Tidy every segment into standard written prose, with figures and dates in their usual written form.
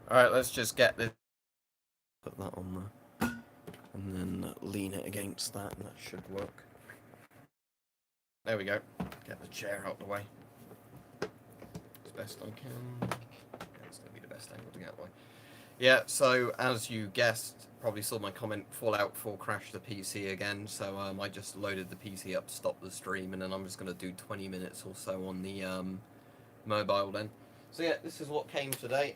Alright, let's just get this. Put that on there. And then lean it against that, and that should work. There we go. Get the chair out the way. As best I can. That's going to be the best angle to get away. Yeah, so as you guessed, probably saw my comment, Fallout 4 crashed the PC again, so I just loaded the PC up, stopped the stream, and then I'm just going to do 20 minutes or so on the mobile then. So yeah, this is what came today.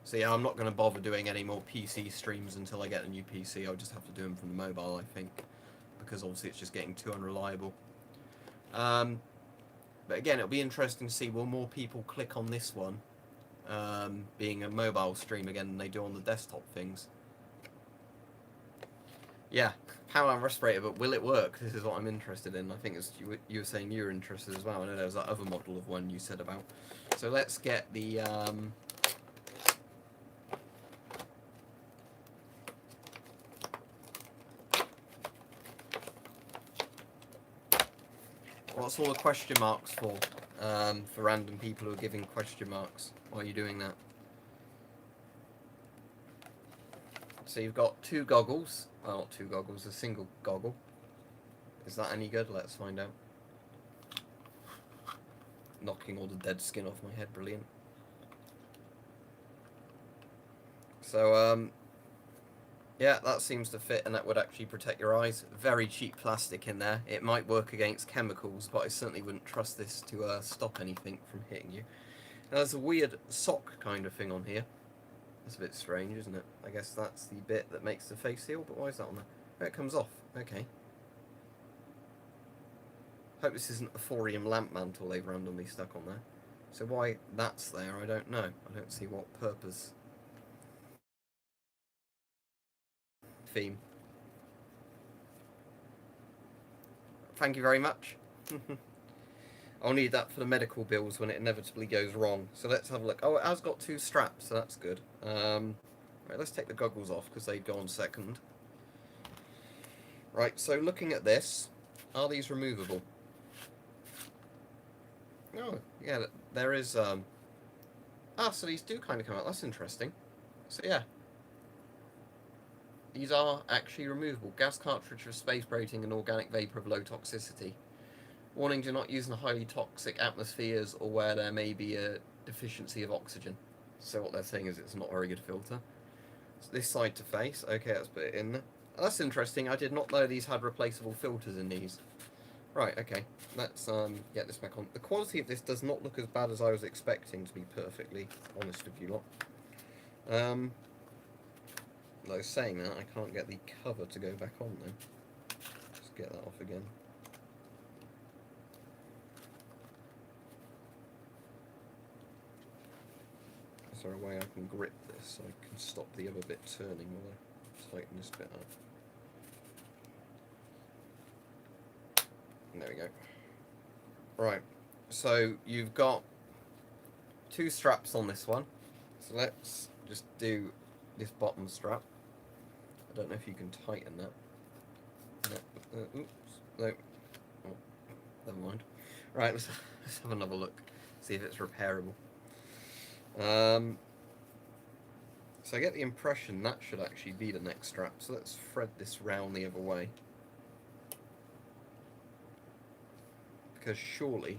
So yeah, I'm not going to bother doing any more PC streams until I get a new PC. I'll just have to do them from the mobile, I think, because obviously it's just getting too unreliable. But again, it'll be interesting to see, will more people click on this one, being a mobile stream again, than they do on the desktop things. Yeah, power and respirator, but will it work? This is what I'm interested in. I think it's, you were saying you were interested as well. I know there was that other model of one you said about. So let's get the... What's all the question marks for? For random people who are giving question marks. Why are you doing that? So you've got two goggles. Well, not two goggles, a single goggle. Is that any good? Let's find out. Knocking all the dead skin off my head, brilliant. So, yeah, that seems to fit, and that would actually protect your eyes. Very cheap plastic in there. It might work against chemicals, but I certainly wouldn't trust this to stop anything from hitting you. Now, there's a weird sock kind of thing on here. That's a bit strange, isn't it? I guess that's the bit that makes the face seal, but why is that on there? Oh, it comes off. Okay. Hope this isn't a thorium lamp mantle they've randomly stuck on there. So why that's there, I don't know. I don't see what purpose. Theme. Thank you very much. I'll need that for the medical bills when it inevitably goes wrong. So let's have a look. Oh, it has got two straps, so that's good. Right, let's take the goggles off because they go on second. Right, so looking at this, are these removable? Oh, yeah, there is... so these do kind of come out. That's interesting. So yeah. These are actually removable. Gas cartridge for space brating and organic vapor of low toxicity. Warning, do not use in highly toxic atmospheres or where there may be a deficiency of oxygen. So what they're saying is it's not a very good filter. So this side to face. Okay, let's put it in there. That's interesting. I did not know these had replaceable filters in these. Right, okay. Let's get this back on. The quality of this does not look as bad as I was expecting, to be perfectly honest with you lot. Though saying that, I can't get the cover to go back on then. Just get that off again. Is there a way I can grip this so I can stop the other bit turning while I tighten this bit up? There we go. Right, so you've got two straps on this one. So let's just do this bottom strap. I don't know if you can tighten that. No, oops, no. Oh, never mind. Right, let's have another look. See if it's repairable. So I get the impression that should actually be the next strap. So let's thread this round the other way. Because surely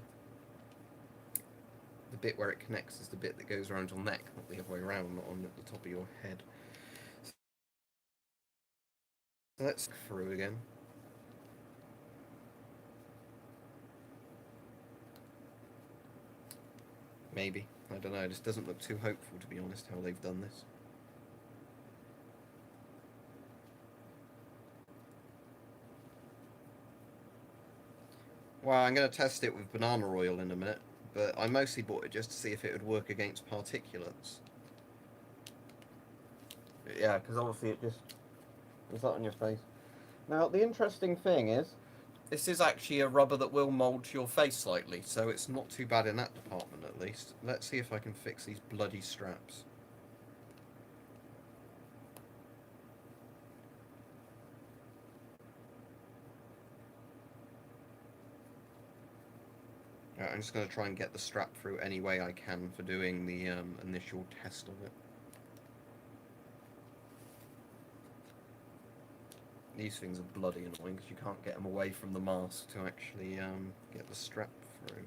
the bit where it connects is the bit that goes around your neck, not the other way around, not on the top of your head. So let's go through again. Maybe. I don't know. It just doesn't look too hopeful, to be honest, how they've done this. Well, I'm going to test it with banana oil in a minute, but I mostly bought it just to see if it would work against particulates. But yeah, because obviously it just... Is that on your face? Now, the interesting thing is, this is actually a rubber that will mould to your face slightly, so it's not too bad in that department at least. Let's see if I can fix these bloody straps. I'm just going to try and get the strap through any way I can for doing the initial test of it. These things are bloody annoying because you can't get them away from the mask to actually get the strap through.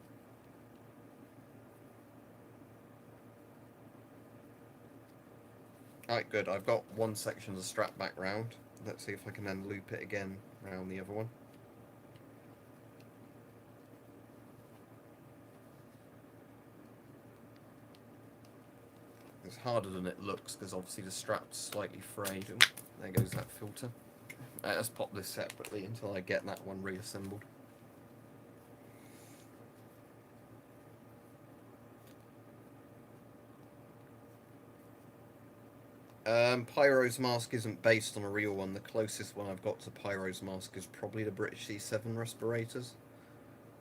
Alright, good. I've got one section of the strap back round. Let's see if I can then loop it again round the other one. It's harder than it looks because obviously the strap's slightly frayed. Oh, there goes that filter. Let's pop this separately until I get that one reassembled. Pyro's mask isn't based on a real one. The closest one I've got to Pyro's mask is probably the British C7 respirators.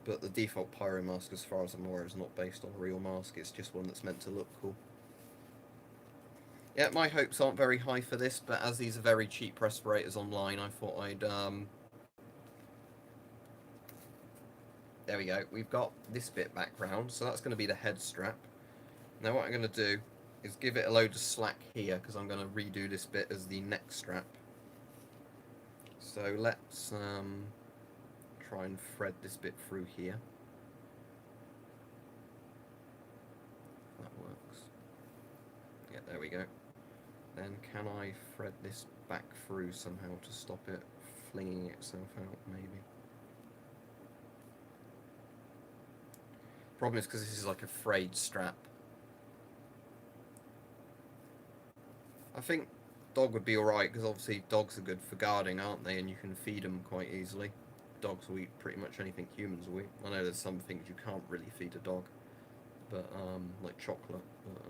But the default Pyro mask, as far as I'm aware, is not based on a real mask. It's just one that's meant to look cool. Yeah, my hopes aren't very high for this, but as these are very cheap respirators online, I thought I'd... There we go. We've got this bit back round, so that's going to be the head strap. Now what I'm going to do is give it a load of slack here, because I'm going to redo this bit as the neck strap. So let's try and thread this bit through here. That works. Yeah, there we go. Then can I thread this back through somehow to stop it flinging itself out, maybe? Problem is because this is like a frayed strap. I think dog would be alright, because obviously dogs are good for guarding, aren't they? And you can feed them quite easily. Dogs will eat pretty much anything humans will eat. I know there's some things you can't really feed a dog, but like chocolate. But,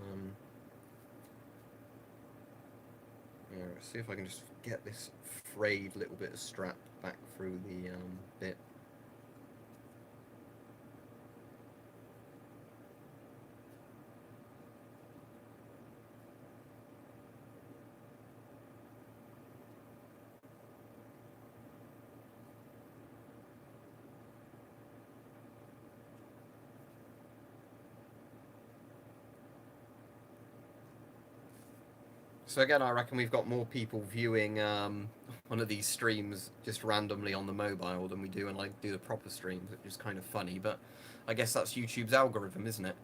yeah, let's see if I can just get this frayed little bit of strap back through the bit. So again, I reckon we've got more people viewing one of these streams just randomly on the mobile than we do when I do the proper streams, which is kind of funny, but I guess that's YouTube's algorithm, isn't it?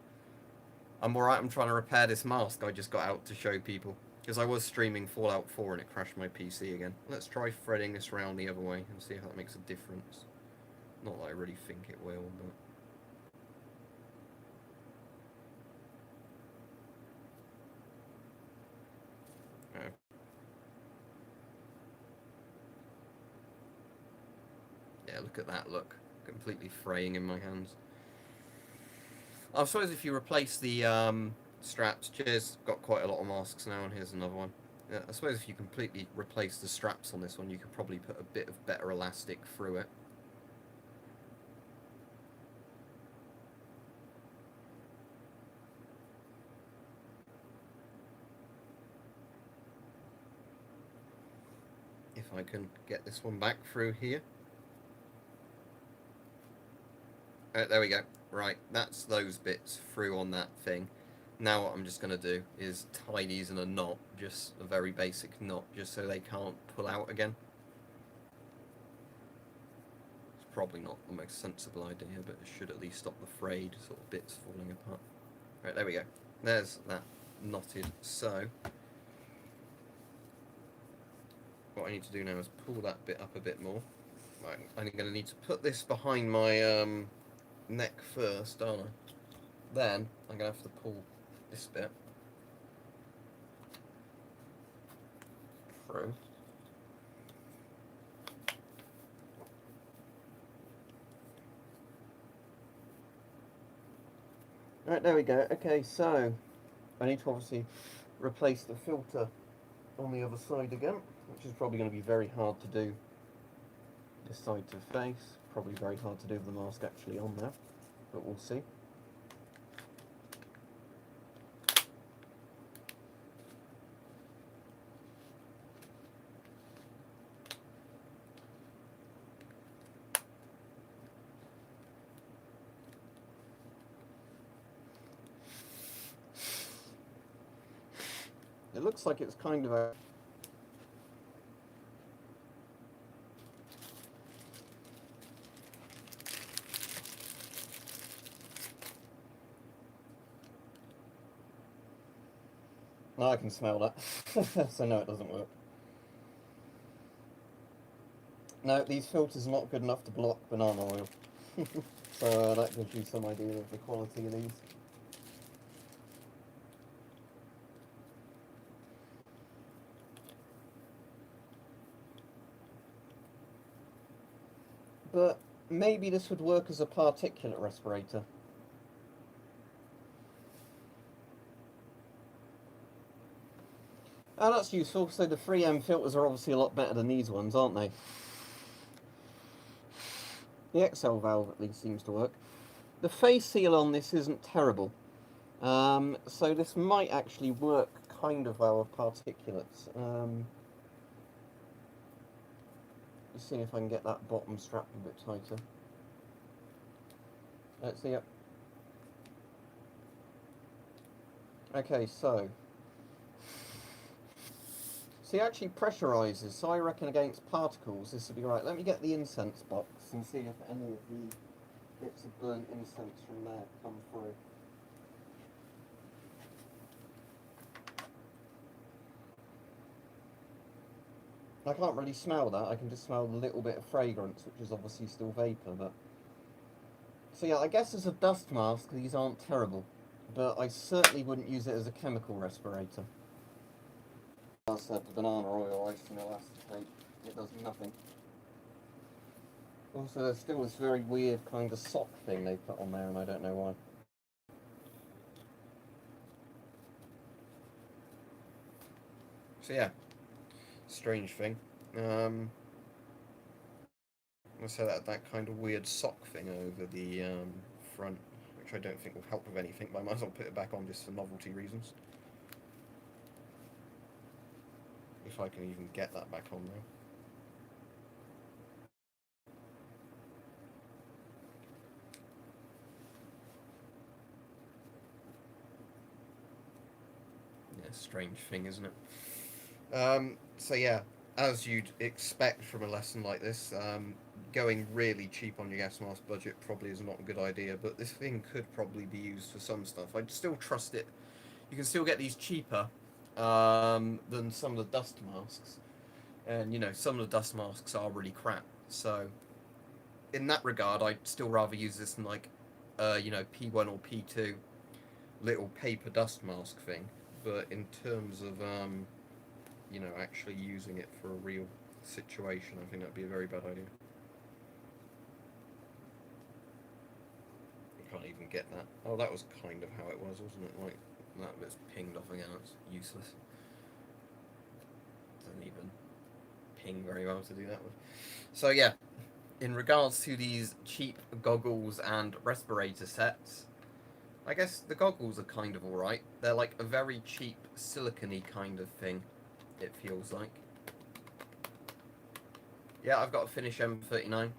I'm alright, I'm trying to repair this mask I just got out to show people, because I was streaming Fallout 4 and it crashed my PC again. Let's try threading this around the other way and see if that makes a difference. Not that I really think it will, but... Yeah, look at that, look. Completely fraying in my hands. I suppose if you replace the straps, cheers, got quite a lot of masks now, and here's another one. Yeah, I suppose if you completely replace the straps on this one, you could probably put a bit of better elastic through it. If I can get this one back through here. There we go. Right, that's those bits through on that thing. Now what I'm just going to do is tie these in a knot, just a very basic knot, just so they can't pull out again. It's probably not the most sensible idea, but it should at least stop the frayed sort of bits falling apart. Right, there we go. There's that knotted. So what I need to do now is pull that bit up a bit more. Right, I'm going to need to put this behind my neck first, aren't I? Then I'm going to have to pull this bit through. Right, there we go. Okay, so I need to obviously replace the filter on the other side again, which is probably going to be very hard to do this side to face. Probably very hard to do with the mask actually on there, but we'll see. It looks like it's kind of a... No, I can smell that. So no, it doesn't work. No, these filters are not good enough to block banana oil. So that gives you some idea of the quality of these. But maybe this would work as a particulate respirator. Oh, that's useful. So the 3M filters are obviously a lot better than these ones, aren't they? The XL valve at least seems to work. The face seal on this isn't terrible. So this might actually work kind of well with particulates. Let's see if I can get that bottom strap a bit tighter. Let's see it. Okay, so see, it actually pressurizes, so I reckon against particles this would be right. Let me get the incense box and see if any of the bits of burnt incense from there come through. I can't really smell that, I can just smell a little bit of fragrance, which is obviously still vapour, but... So yeah, I guess as a dust mask, these aren't terrible, but I certainly wouldn't use it as a chemical respirator. I said the banana oil icing acetate, it does nothing. Also, there's still this very weird kind of sock thing they put on there, and I don't know why. So yeah, strange thing. So that kind of weird sock thing over the front, which I don't think will help with anything, but I might as well put it back on just for novelty reasons. If I can even get that back on now. Yeah, strange thing, isn't it? So yeah, as you'd expect from a lesson like this, going really cheap on your gas mask budget probably is not a good idea, but this thing could probably be used for some stuff. I'd still trust it. You can still get these cheaper than some of the dust masks, and you know, some of the dust masks are really crap. So in that regard, I'd still rather use this than like you know, P1 or P2 little paper dust mask thing. But in terms of you know, actually using it for a real situation, I think that'd be a very bad idea. You can't even get that. Oh, that was kind of how it was, wasn't it? Like, that bit's pinged off again, it's useless. Doesn't even ping very well to do that with. So yeah, in regards to these cheap goggles and respirator sets, I guess the goggles are kind of alright. They're like a very cheap silicone-y kind of thing, it feels like. Yeah, I've got a Finish M39. I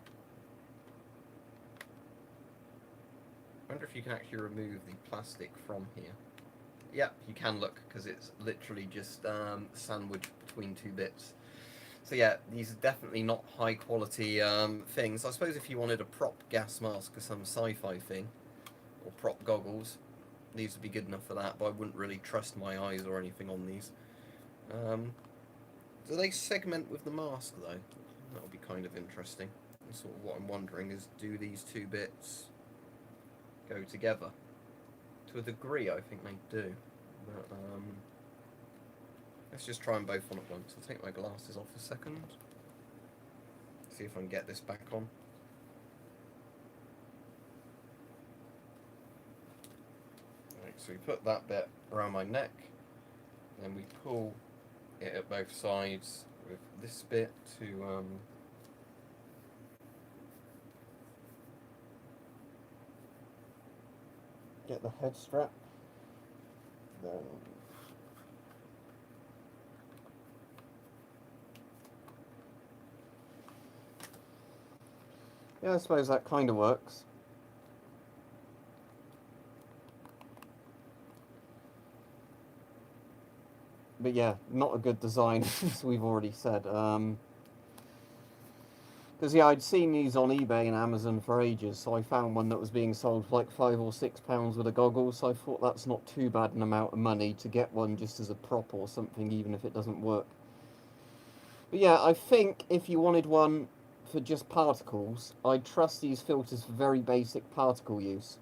wonder if you can actually remove the plastic from here. Yep, you can, look, because it's literally just sandwiched between two bits. So yeah, these are definitely not high quality things. I suppose if you wanted a prop gas mask or some sci-fi thing, or prop goggles, these would be good enough for that, but I wouldn't really trust my eyes or anything on these. Do they segment with the mask though? That would be kind of interesting. And sort of what I'm wondering is, do these two bits go together? To a degree, I think they do. But let's just try them both on at once. I'll take my glasses off a second. See if I can get this back on. Right, so we put that bit around my neck, then we pull it at both sides with this bit to get the head strap. Then yeah, I suppose that kind of works. But yeah, not a good design, as we've already said. Because yeah, I'd seen these on eBay and Amazon for ages, so I found one that was being sold for like £5 or £6 with a goggles. So I thought that's not too bad an amount of money to get one just as a prop or something, even if it doesn't work. But yeah, I think if you wanted one for just particles, I'd trust these filters for very basic particle use.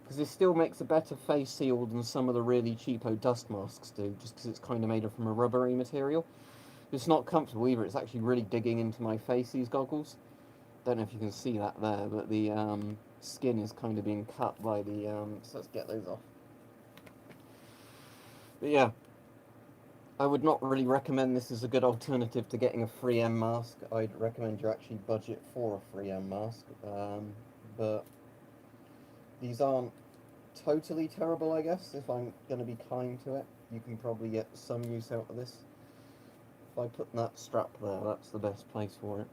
Because this still makes a better face seal than some of the really cheapo dust masks do, just because it's kind of made from a rubbery material. It's not comfortable either, it's actually really digging into my face, these goggles. Don't know if you can see that there, but the skin is kind of being cut by the... so let's get those off. But yeah, I would not really recommend this as a good alternative to getting a 3M mask. I'd recommend you actually budget for a 3M mask. But these aren't totally terrible, I guess, if I'm going to be kind to it. You can probably get some use out of this. If I put that strap there, that's the best place for it.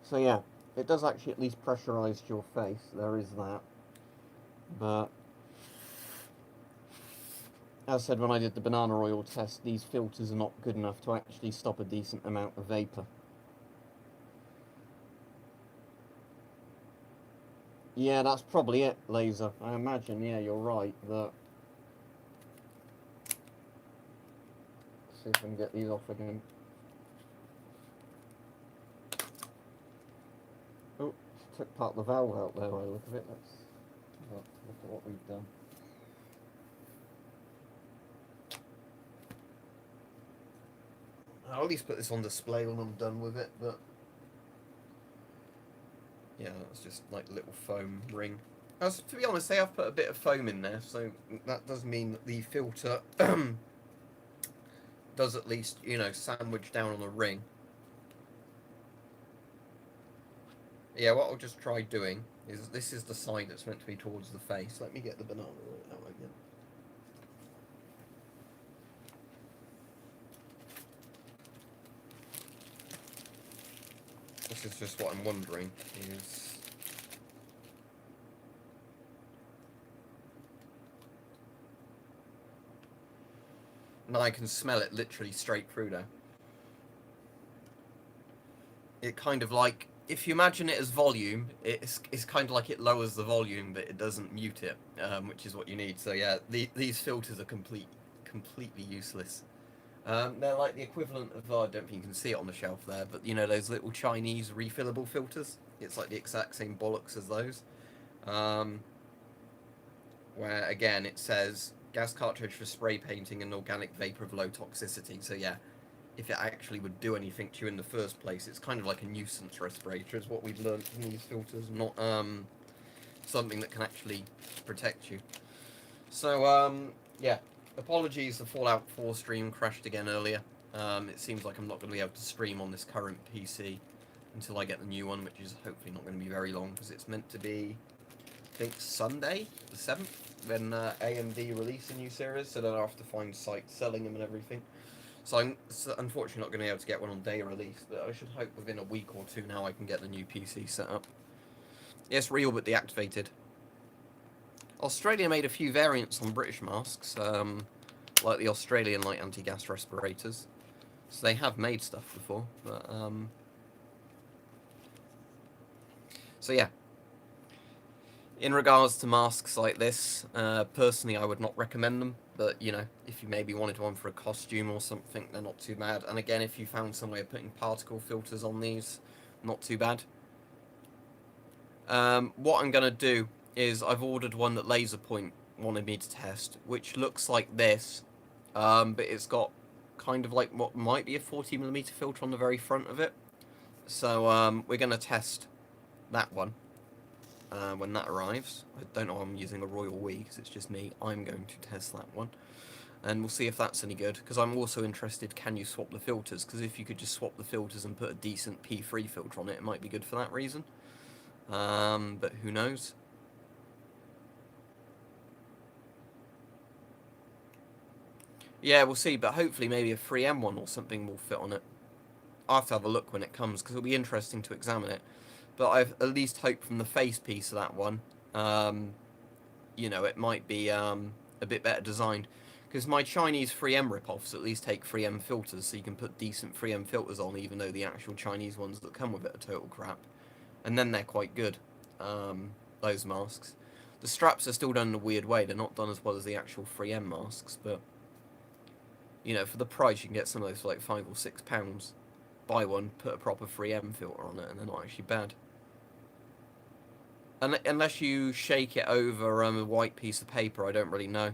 So yeah, it does actually at least pressurise your face, there is that. But as I said when I did the banana oil test, these filters are not good enough to actually stop a decent amount of vapour. Yeah, that's probably it, Laser. I imagine, yeah, you're right, that... Let's see if I can get these off again. Oh, took part of the valve out there by the look of it. Let's look at what we've done. I'll at least put this on display when I'm done with it, but yeah, it's just like a little foam ring. As to be honest, they have put a bit of foam in there, so that does mean that the filter does at least, you know, sandwich down on a ring. Yeah, what I'll just try doing is, this is the side that's meant to be towards the face. Let me get the banana oil out again. This is just what I'm wondering is... Now I can smell it literally straight through there. It kind of like, if you imagine it as volume, it's kind of like it lowers the volume, but it doesn't mute it, which is what you need. So yeah, these filters are completely useless. They're like the equivalent of, I don't think you can see it on the shelf there, but you know those little Chinese refillable filters? It's like the exact same bollocks as those. Where again it says gas cartridge for spray painting and organic vapor of low toxicity. So yeah, if it actually would do anything to you in the first place, it's kind of like a nuisance respirator, is what we've learned from these filters, not something that can actually protect you. So yeah, apologies, the Fallout 4 stream crashed again earlier. It seems like I'm not going to be able to stream on this current PC until I get the new one, which is hopefully not going to be very long, because it's meant to be, I think, Sunday, the 7th, when AMD release a new series, so then I'll have to find sites selling them and everything. So I'm unfortunately not going to be able to get one on day release, but I should hope within a week or two now I can get the new PC set up. Yes, real but deactivated. Australia made a few variants on British masks, like the Australian light anti-gas respirators. So they have made stuff before, but so yeah. In regards to masks like this, personally I would not recommend them, but you know, if you maybe wanted one for a costume or something, they're not too bad. And again, if you found some way of putting particle filters on these, not too bad. What I'm going to do is I've ordered one that Laserpoint wanted me to test, which looks like this, but it's got kind of like what might be a 40mm filter on the very front of it. So we're going to test that one when that arrives. I don't know, I'm using a Royal We because it's just me. I'm going to test that one, and we'll see if that's any good, because I'm also interested, can you swap the filters? Because if you could just swap the filters and put a decent P3 filter on it, it might be good for that reason. But who knows? Yeah, we'll see, but hopefully maybe a 3M one or something will fit on it. I'll have to have a look when it comes, because it'll be interesting to examine it. But I've at least hoped from the face piece of that one, you know, it might be a bit better designed. Because my Chinese 3M rip-offs at least take 3M filters, so you can put decent 3M filters on, even though the actual Chinese ones that come with it are total crap. And then they're quite good, those masks. The straps are still done in a weird way. They're not done as well as the actual 3M masks, but, you know, for the price, you can get some of those for like £5 or £6. Buy one, put a proper 3M filter on it, and they're not actually bad. Unless you shake it over a white piece of paper, I don't really know.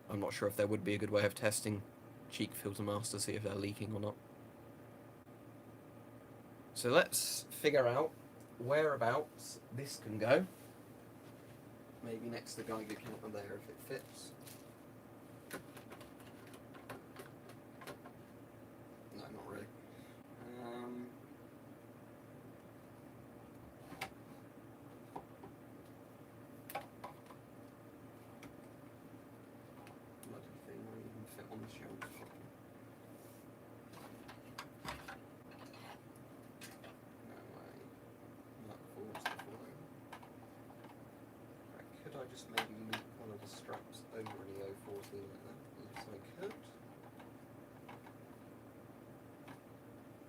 I'm not sure if there would be a good way of testing cheek filter masks to see if they're leaking or not. So let's figure out whereabouts this can go. Maybe next to the Geiger counter there if it fits. No, not really. Bloody thing won't even fit on the shelf. No way. That falls the floor. Right, could I just maybe loop one of the straps over the O14 like that? Yes, I could.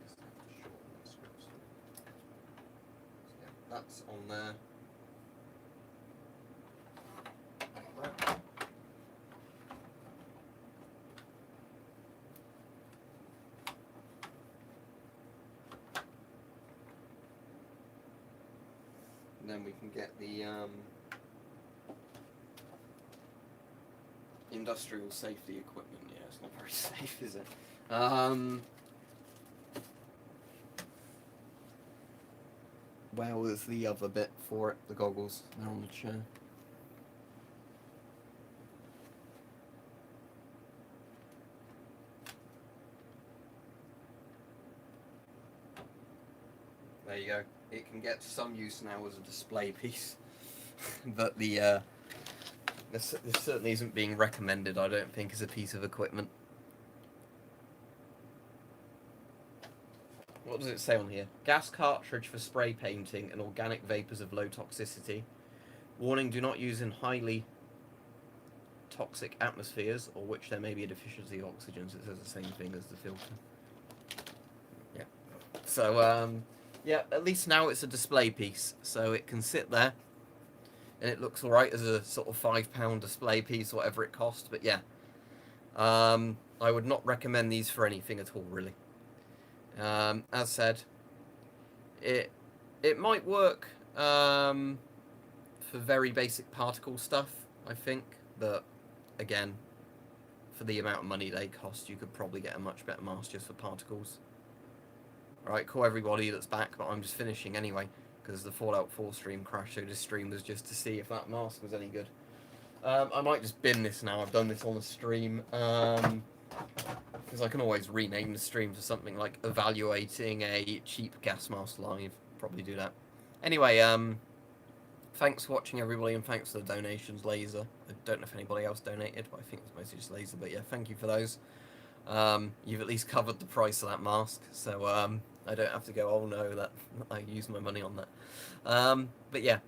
Just have to shorten the straps. So yeah, that's on there. Like that. And then we can get the industrial safety equipment. Yeah, it's not very safe, is it? Where was the other bit for it? The goggles. They're on the chair. There you go. It can get some use now as a display piece, but this certainly isn't being recommended, I don't think, as a piece of equipment. What does it say on here? Gas cartridge for spray painting and organic vapors of low toxicity. Warning, do not use in highly toxic atmospheres or which there may be a deficiency of oxygen. So it says the same thing as the filter. Yeah. So, yeah, at least now it's a display piece, so it can sit there, and it looks alright as a sort of £5 display piece, whatever it cost, but yeah. I would not recommend these for anything at all, really. As said, it might work for very basic particle stuff, I think, but again, for the amount of money they cost, you could probably get a much better mask just for particles. Right, cool everybody that's back, but I'm just finishing anyway, because the Fallout 4 stream crashed, so this stream was just to see if that mask was any good. I might just bin this now, I've done this on the stream, because I can always rename the stream to something like evaluating a cheap gas mask live, probably do that. Anyway, thanks for watching everybody, and thanks for the donations, Laser. I don't know if anybody else donated, but I think it was mostly just Laser, but yeah, thank you for those. You've at least covered the price of that mask, so I don't have to go, oh no, that I used my money on that. But yeah,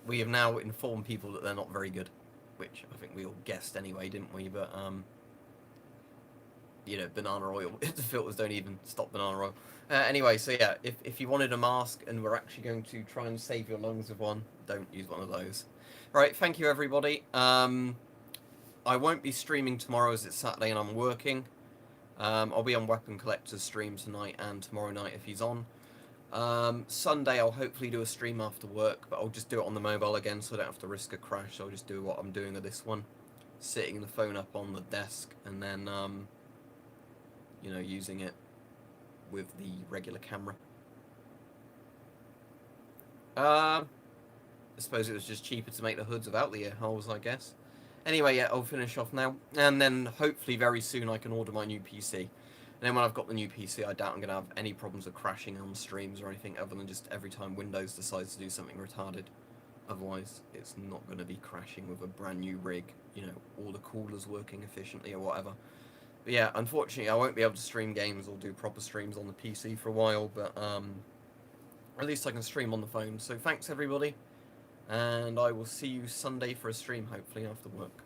we have now informed people that they're not very good, which I think we all guessed anyway, didn't we? But you know, banana oil, the filters don't even stop banana oil. Anyway, so yeah, if you wanted a mask and we're actually going to try and save your lungs with one, don't use one of those. Right, thank you everybody. I won't be streaming tomorrow as it's Saturday and I'm working. I'll be on Weapon Collector's stream tonight and tomorrow night if he's on. Sunday I'll hopefully do a stream after work, but I'll just do it on the mobile again so I don't have to risk a crash. I'll just do what I'm doing with this one. Sitting the phone up on the desk and then, you know, using it with the regular camera. I suppose it was just cheaper to make the hoods without the ear holes, I guess. Anyway, yeah, I'll finish off now, and then hopefully very soon I can order my new PC. And then when I've got the new PC, I doubt I'm going to have any problems with crashing on streams or anything, other than just every time Windows decides to do something retarded. Otherwise, it's not going to be crashing with a brand new rig, you know, all the coolers working efficiently or whatever. But yeah, unfortunately, I won't be able to stream games or do proper streams on the PC for a while, but at least I can stream on the phone. So thanks, everybody. and I will see you Sunday for a stream, hopefully after work.